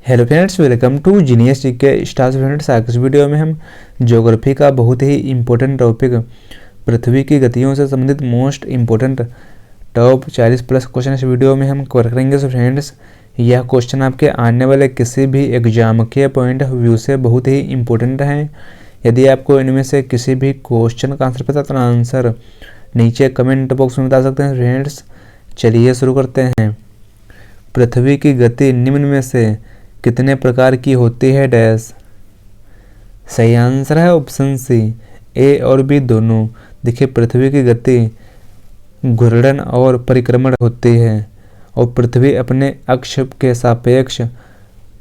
Hello friends, welcome to genius GK stars. Friends, आज इस video में हम ज्योग्राफी का बहुत ही इम्पोर्टेंट टॉपिक पृथ्वी की गतियों से संबंधित मोस्ट इम्पोर्टेंट टॉप 40+ क्वेश्चन इस वीडियो में हम कवर करेंगे। सो फ्रेंड्स, यह क्वेश्चन आपके आने वाले किसी भी एग्जाम के पॉइंट ऑफ व्यू से बहुत ही इम्पोर्टेंट हैं। यदि आपको इनमें से किसी भी क्वेश्चन का आंसर पता तो आंसर नीचे कमेंट बॉक्स में बता सकते हैं। फ्रेंड्स, चलिए शुरू करते हैं। पृथ्वी की गति निम्न में से कितने प्रकार की होती है? डैश। सही आंसर है ऑप्शन सी, ए और बी दोनों। देखिए, पृथ्वी की गति घूर्णन और परिक्रमण होती है और पृथ्वी अपने अक्ष के सापेक्ष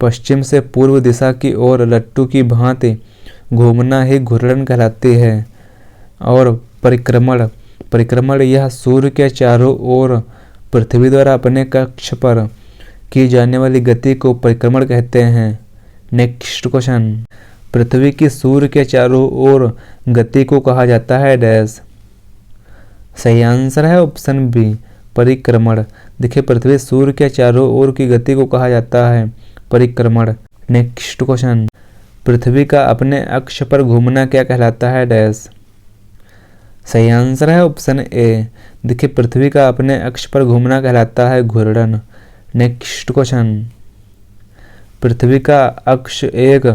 पश्चिम से पूर्व दिशा की ओर लट्टू की भांति घूमना ही घूर्णन कहलाती है। और परिक्रमण यह सूर्य के चारों ओर पृथ्वी द्वारा अपने कक्ष पर की जाने वाली गति को परिक्रमण कहते हैं। नेक्स्ट क्वेश्चन, पृथ्वी की सूर्य के चारों ओर गति को कहा जाता है? डैश। सही आंसर है ऑप्शन बी, परिक्रमण। देखिए, पृथ्वी सूर्य के चारों ओर की गति को कहा जाता है परिक्रमण। नेक्स्ट क्वेश्चन, पृथ्वी का अपने अक्ष पर घूमना क्या कहलाता है? डैश। सही आंसर है ऑप्शन ए। देखिए, पृथ्वी का अपने अक्ष पर घूमना कहलाता है घूर्णन। नेक्स्ट क्वेश्चन, पृथ्वी का अक्ष एक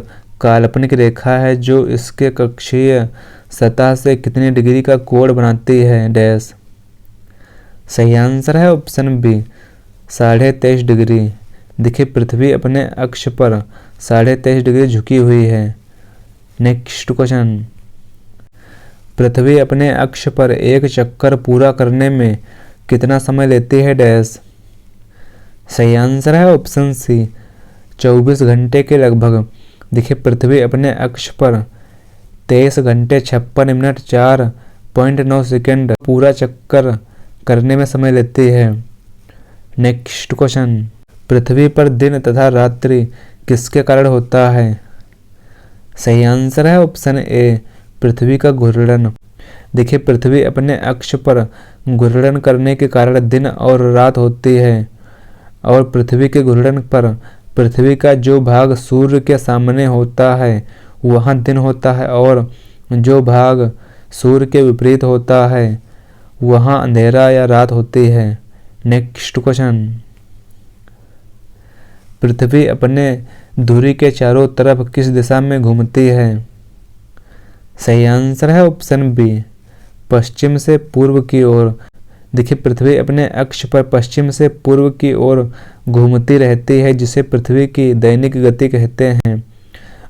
काल्पनिक रेखा है जो इसके कक्षीय सतह से कितनी डिग्री का कोण बनाती है? डैश। सही आंसर है ऑप्शन बी, 23.5 डिग्री। देखिए, पृथ्वी अपने अक्ष पर 23.5 डिग्री झुकी हुई है। नेक्स्ट क्वेश्चन, पृथ्वी अपने अक्ष पर एक चक्कर पूरा करने में कितना समय लेती है? डैश। सही आंसर है ऑप्शन सी, 24 घंटे के लगभग। देखिए, पृथ्वी अपने अक्ष पर 23 घंटे 56 मिनट 4.9 सेकेंड पूरा चक्कर करने में समय लेती है। नेक्स्ट क्वेश्चन, पृथ्वी पर दिन तथा रात्रि किसके कारण होता है? सही आंसर है ऑप्शन ए, पृथ्वी का घूर्णन। देखिए, पृथ्वी अपने अक्ष पर घूर्णन करने के कारण दिन और रात होती है और पृथ्वी के घूर्णन पर पृथ्वी का जो भाग सूर्य के सामने होता है वहाँ दिन होता है और जो भाग सूर्य के विपरीत होता है वहाँ अंधेरा या रात होती है। नेक्स्ट क्वेश्चन, पृथ्वी अपने धुरी के चारों तरफ किस दिशा में घूमती है? सही आंसर है ऑप्शन बी, पश्चिम से पूर्व की ओर। देखिए, पृथ्वी अपने अक्ष पर पश्चिम से पूर्व की ओर घूमती रहती है जिसे पृथ्वी की दैनिक गति कहते हैं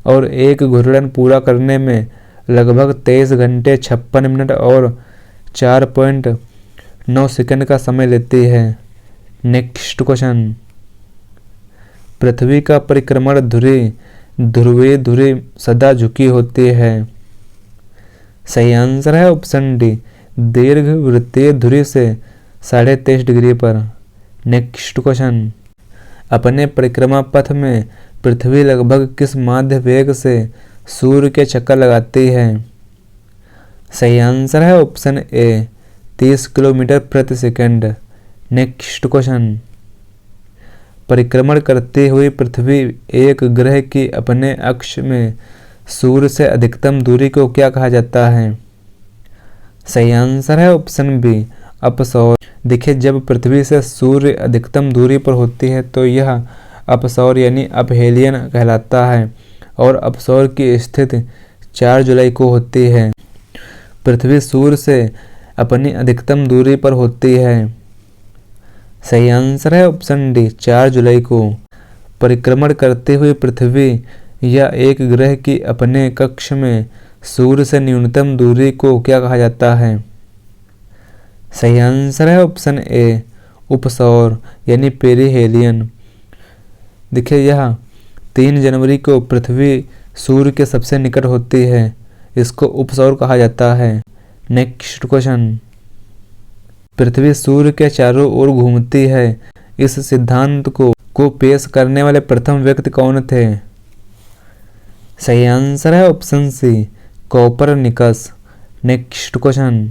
और एक घूर्णन पूरा करने में लगभग 23 घंटे 56 मिनट और 4.9 सेकंड का समय लेती है। नेक्स्ट क्वेश्चन, पृथ्वी का परिक्रमण ध्रुवीय धुरी सदा झुकी होती है। सही आंसर है ऑप्शन डी, दीर्घ वृत्तीय धुरी से 23.5 डिग्री पर। नेक्स्ट क्वेश्चन, अपने परिक्रमा पथ में पृथ्वी लगभग किस माध्य वेग से सूर्य के चक्कर लगाती है? सही आंसर है ऑप्शन ए, 30 किलोमीटर प्रति सेकंड। नेक्स्ट क्वेश्चन, परिक्रमण करती हुई पृथ्वी एक ग्रह की अपने अक्ष में सूर्य से अधिकतम दूरी को क्या कहा जाता है? सही आंसर है ऑप्शन बी, अपसौर। देखिए, जब पृथ्वी से सूर्य अधिकतम दूरी पर होती है तो यह अपसौर यानी अपहेलियन कहलाता है और अपसौर की स्थिति 4 जुलाई को होती है। पृथ्वी सूर्य से अपनी अधिकतम दूरी पर होती है। सही आंसर है ऑप्शन डी, 4 जुलाई को। परिक्रमण करते हुए पृथ्वी या एक ग्रह की अपने कक्ष में सूर्य से न्यूनतम दूरी को क्या कहा जाता है? सही आंसर है ऑप्शन ए, उपसौर यानी पेरिहेलियन। देखिए, यह 3 जनवरी को पृथ्वी सूर्य के सबसे निकट होती है, इसको उपसौर कहा जाता है। नेक्स्ट क्वेश्चन, पृथ्वी सूर्य के चारों ओर घूमती है, इस सिद्धांत को पेश करने वाले प्रथम व्यक्ति कौन थे? सही आंसर है option C, Copernicus. Next question,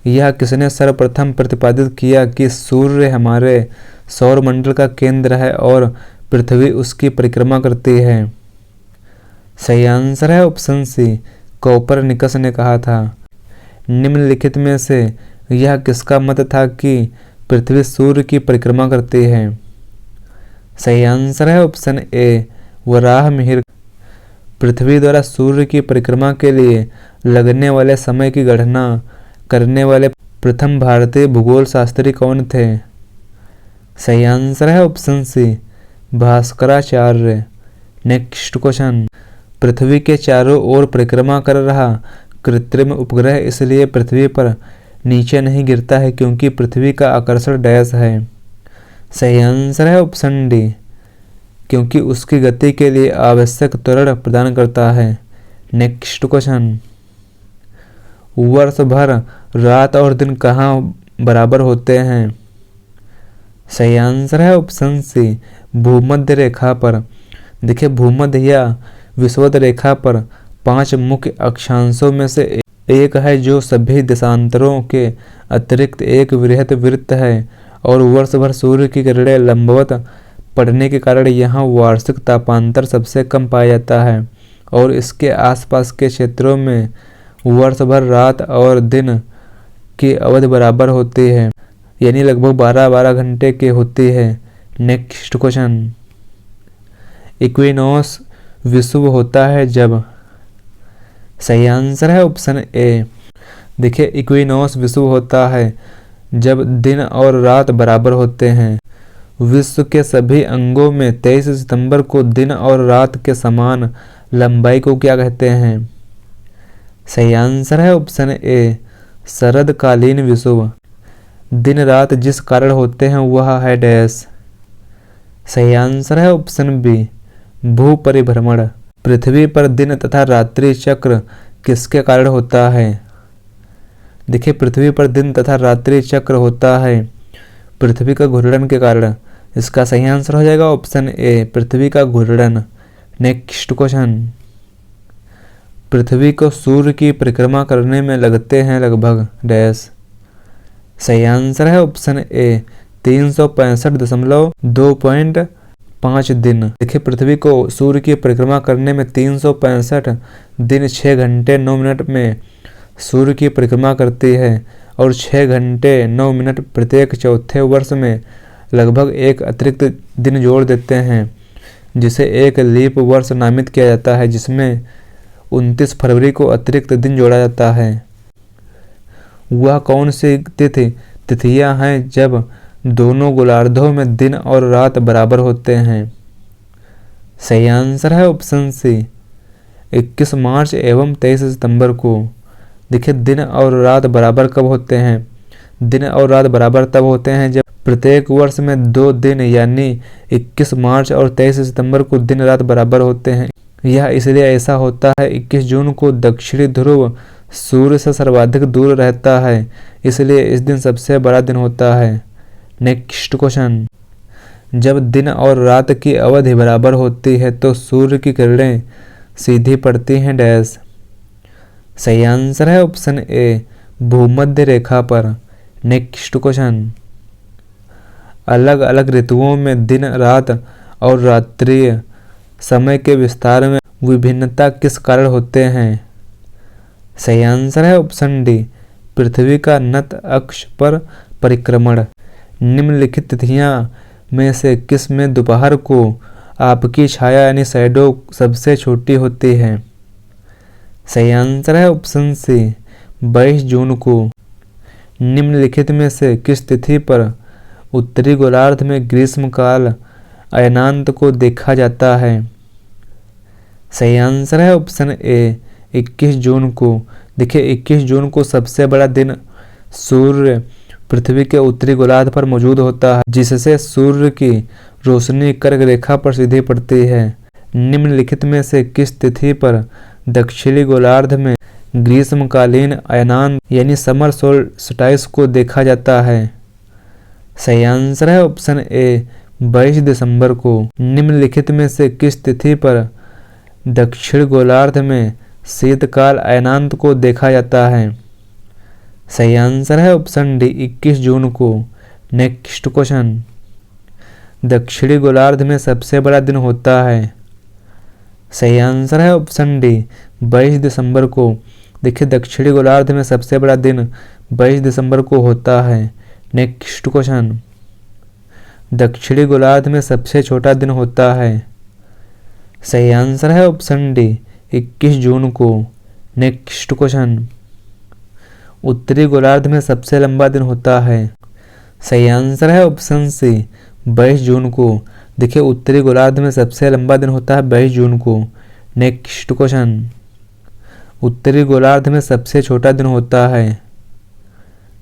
यह किसने सर्वप्रथम प्रतिपादित किया कि सूर्य हमारे सौर मंडल का केंद्र है और पृथ्वी उसकी परिक्रमा करती है। सही आंसर है ऑप्शन सी, कोपरनिकस ने कहा था। निम्नलिखित में से यह किसका मत था कि पृथ्वी सूर्य की परिक्रमा करती है? सही आंसर है ऑप्शन ए, वराहमिहिर। पृथ्वी द्वारा सूर्य की परिक्रमा के लिए लगने वाले समय की गणना करने वाले प्रथम भारतीय भूगोल शास्त्री कौन थे? सही आंसर है option C, Bhaskaracharya. Next question, पृथ्वी के चारों ओर परिक्रमा कर रहा कृत्रिम उपग्रह इसलिए पृथ्वी पर नीचे नहीं गिरता है क्योंकि पृथ्वी का आकर्षण डैश है। सही आंसर है ऑप्शन डी, क्योंकि उसकी गति के लिए आवश्यक त्वरण प्रदान करता है। नेक्स्ट क्वेश्चन, वर्ष भर रात और दिन कहाँ बराबर होते हैं? सही आंसर है ऑप्शन सी, भूमध्य रेखा पर। देखिए, भूमध्य या विषुवत रेखा पर 5 मुख्य अक्षांशों में से एक है जो सभी देशांतरों के अतिरिक्त एक वृहत वृत्त है और वर्ष भर सूर्य की किरणें लंबवत पड़ने के कारण यहाँ वार्षिक तापांतर सबसे कम पाया जाता है और इसके आसपास के क्षेत्रों में वर्ष भर रात और दिन की अवधि बराबर होती है, यानी लगभग 12-12 घंटे की होती है। नेक्स्ट क्वेश्चन, इक्विनोक्स विषुव होता है जब? सही आंसर है ऑप्शन ए। देखिए, इक्विनोक्स विषुव होता है जब दिन और रात बराबर होते हैं। विश्व के सभी अंगों में 23 सितंबर को दिन और रात के समान लंबाई को क्या कहते हैं? सही आंसर है ऑप्शन ए, शरदकालीन विषुव। दिन रात जिस कारण होते हैं वह है डैश। सही आंसर है ऑप्शन बी, भू परिभ्रमण। पृथ्वी पर दिन तथा रात्रि चक्र किसके कारण होता है? देखिए, पृथ्वी पर दिन तथा रात्रि चक्र होता है पृथ्वी का घूर्णन के कारण। इसका सही आंसर हो जाएगा ऑप्शन ए, पृथ्वी का घूर्णन। नेक्स्ट क्वेश्चन, पृथ्वी को सूर्य की परिक्रमा करने में लगते हैं लगभग डैश। सही आंसर है ऑप्शन ए, 365.2.5 दिन। देखिए, पृथ्वी को सूर्य की परिक्रमा करने में 365 दिन 6 घंटे 9 मिनट में सूर्य की परिक्रमा करती है और 6 घंटे 9 मिनट प्रत्येक चौथे वर्ष में लगभग एक अतिरिक्त दिन जोड़ देते हैं जिसे एक लीप वर्ष नामित किया जाता है, जिसमें 29 फरवरी को अतिरिक्त दिन जोड़ा जाता है। वह कौन सी तिथियां हैं जब दोनों गोलार्धों में दिन और रात बराबर होते हैं? सही आंसर है ऑप्शन सी, 21 मार्च एवं 23 सितंबर को। देखिए, दिन और रात बराबर कब होते हैं? दिन और रात बराबर तब होते हैं जब प्रत्येक वर्ष में 2 दिन यानी 21 मार्च और 23 सितंबर को दिन रात बराबर होते हैं। यह इसलिए ऐसा होता है 21 जून को दक्षिणी ध्रुव सूर्य से सर्वाधिक दूर रहता है, इसलिए इस दिन सबसे बड़ा दिन होता है। नेक्स्ट क्वेश्चन, जब दिन और रात की अवधि बराबर होती है तो सूर्य की किरणें सीधी पड़ती हैं डैश। सही आंसर है ऑप्शन ए, भूमध्य रेखा पर। नेक्स्ट क्वेश्चन, अलग अलग ऋतुओं में दिन रात और रात्रि समय के विस्तार में विभिन्नता किस कारण होते हैं? सही आंसर है ऑप्शन डी, पृथ्वी का नत अक्ष पर परिक्रमण। निम्नलिखित तिथियां में से किस में दोपहर को आपकी छाया यानी शैडो सबसे छोटी होती है? सही आंसर है ऑप्शन सी, 22 जून को। निम्नलिखित में से किस तिथि पर उत्तरी गोलार्ध में ग्रीष्मकाल अयनांत को देखा जाता है? सही आंसर है ऑप्शन ए, 21 जून को। देखिए, 21 जून को सबसे बड़ा दिन सूर्य पृथ्वी के उत्तरी गोलार्ध पर मौजूद होता है, जिससे सूर्य की रोशनी कर्क रेखा पर सीधी पड़ती है। निम्नलिखित में से किस तिथि पर दक्षिणी गोलार्ध में ग्रीष्मकालीन अयनांत यानी समर सोल्स्टिस को देखा जाता है? सही आंसर है ऑप्शन ए, 22 दिसंबर को। निम्नलिखित में से किस तिथि पर दक्षिण गोलार्ध में शीतकाल अयनांत को देखा जाता है? सही आंसर है ऑप्शन डी, 21 जून को। नेक्स्ट क्वेश्चन, दक्षिणी गोलार्ध में सबसे बड़ा दिन होता है? सही आंसर है ऑप्शन डी 22 दिसंबर को। देखिए दक्षिणी गोलार्ध में सबसे बड़ा दिन 22 दिसंबर को होता है। नेक्स्ट क्वेश्चन, दक्षिणी गोलार्ध में सबसे छोटा दिन होता है? सही आंसर है ऑप्शन डी 21 जून को। नेक्स्ट क्वेश्चन, उत्तरी गोलार्ध में सबसे लंबा दिन होता है? सही आंसर है ऑप्शन सी 22 जून को। देखिए उत्तरी गोलार्ध में सबसे लंबा दिन होता है 22 जून को। नेक्स्ट क्वेश्चन, उत्तरी गोलार्ध में सबसे छोटा दिन होता है?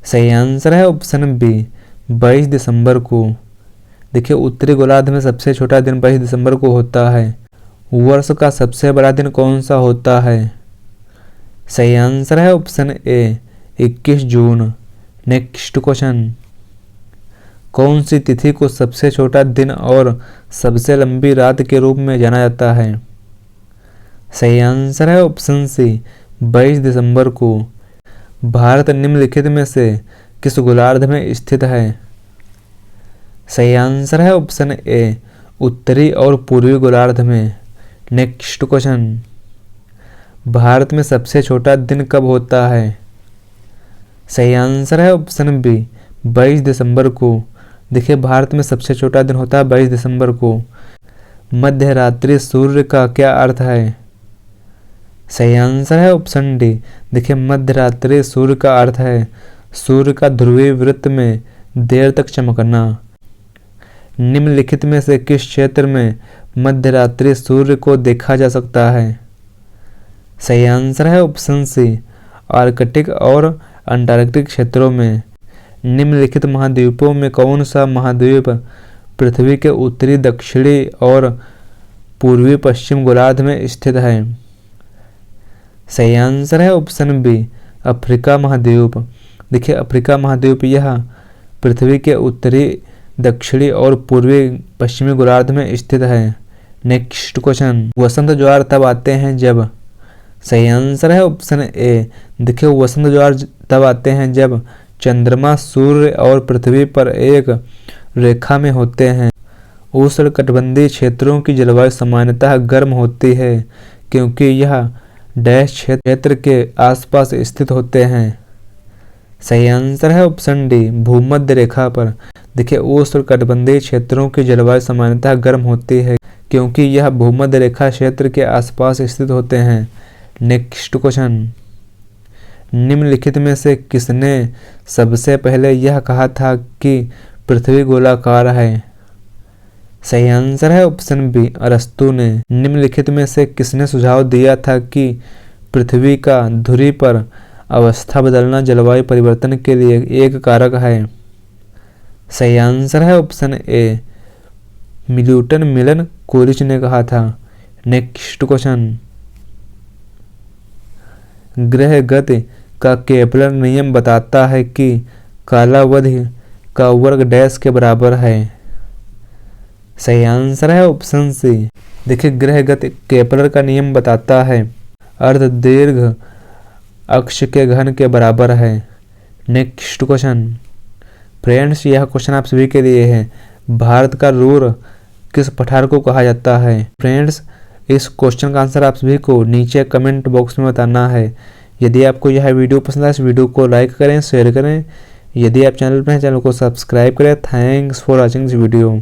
सही आंसर है ऑप्शन बी 22 दिसंबर को। देखिए उत्तरी गोलार्ध में सबसे छोटा दिन 22 दिसंबर को होता है। वर्ष का सबसे बड़ा दिन कौन सा होता है? सही आंसर है option A 21 June. Next question, कौन सी तिथि को सबसे छोटा दिन और सबसे लंबी रात के रूप में जाना जाता है? सही आंसर है ऑप्शन सी 22 दिसंबर को। भारत निम्नलिखित में से किस गोलार्ध में स्थित है? सही आंसर है ऑप्शन ए उत्तरी और पूर्वी गोलार्ध में। नेक्स्ट क्वेश्चन, भारत में सबसे छोटा दिन कब होता है? सही आंसर है ऑप्शन बी 22 दिसंबर को। देखिए भारत में सबसे छोटा दिन होता है 22 दिसंबर को। मध्य रात्रि सूर्य का क्या अर्थ है? सही आंसर है ऑप्शन डी। देखिए मध्य रात्रि सूर्य का अर्थ है सूर्य का ध्रुवीय वृत्त में देर तक चमकना। निम्नलिखित में से किस क्षेत्र में मध्य रात्रि सूर्य को देखा जा सकता है? सही आंसर है ऑप्शन सी आर्कटिक और अंटार्कटिक क्षेत्रों में। निम्नलिखित महाद्वीपों में कौन सा महाद्वीप पृथ्वी के उत्तरी, दक्षिणी और पूर्वी पश्चिम गोलार्ध में स्थित है? सही आंसर है ऑप्शन बी अफ्रीका महाद्वीप। देखिए अफ्रीका महाद्वीप यह पृथ्वी के उत्तरी, दक्षिणी और पूर्वी पश्चिमी गोलार्ध में स्थित है। नेक्स्ट क्वेश्चन, वसंत ज्वार तब आते हैं जब? सही आंसर है ऑप्शन ए। देखिए वसंत ज्वार तब आते हैं जब चंद्रमा, सूर्य और पृथ्वी पर एक रेखा में होते हैं। उष्णकटिबंधीय क्षेत्रों की जलवायु सामान्यतः गर्म होती है क्योंकि यह डैश क्षेत्र के आसपास स्थित होते हैं। सही आंसर है ऑप्शन डी भूमध्य रेखा पर। देखिए उष्णकटिबंधीय क्षेत्रों की जलवायु सामान्यतः गर्म होती है क्योंकि यह भूमध्य रेखा क्षेत्र के आसपास स्थित होते हैं। नेक्स्ट क्वेश्चन, निम्नलिखित में से किसने सबसे पहले यह कहा था कि पृथ्वी गोलाकार है? सही आंसर है ऑप्शन बी अरस्तु ने। निम्नलिखित में से किसने सुझाव दिया था कि पृथ्वी का धुरी पर अवस्था बदलना जलवायु परिवर्तन के लिए एक कारक है? सही आंसर है ऑप्शन ए मिल्टन मिलन कोरिच ने कहा था। नेक्स्ट क्वेश्चन, ग्रह गति का केपलर नियम बताता है कि कालावधि का वर्ग डैश के बराबर है? सही आंसर है ऑप्शन सी। देखिए ग्रह गति केपलर का नियम बताता है अर्धदीर्घ अक्ष के घन के बराबर है। नेक्स्ट क्वेश्चन, फ्रेंड्स यह क्वेश्चन आप सभी के लिए है। भारत का रूर किस पठार को कहा जाता है? फ्रेंड्स इस क्वेश्चन का आंसर आप सभी को नीचे कमेंट बॉक्स में बताना है। यदि आपको यह वीडियो पसंद आए इस वीडियो को लाइक करें, शेयर करें। यदि आप चैनल पर हैं चैनल को सब्सक्राइब करें। Thanks for watching this video.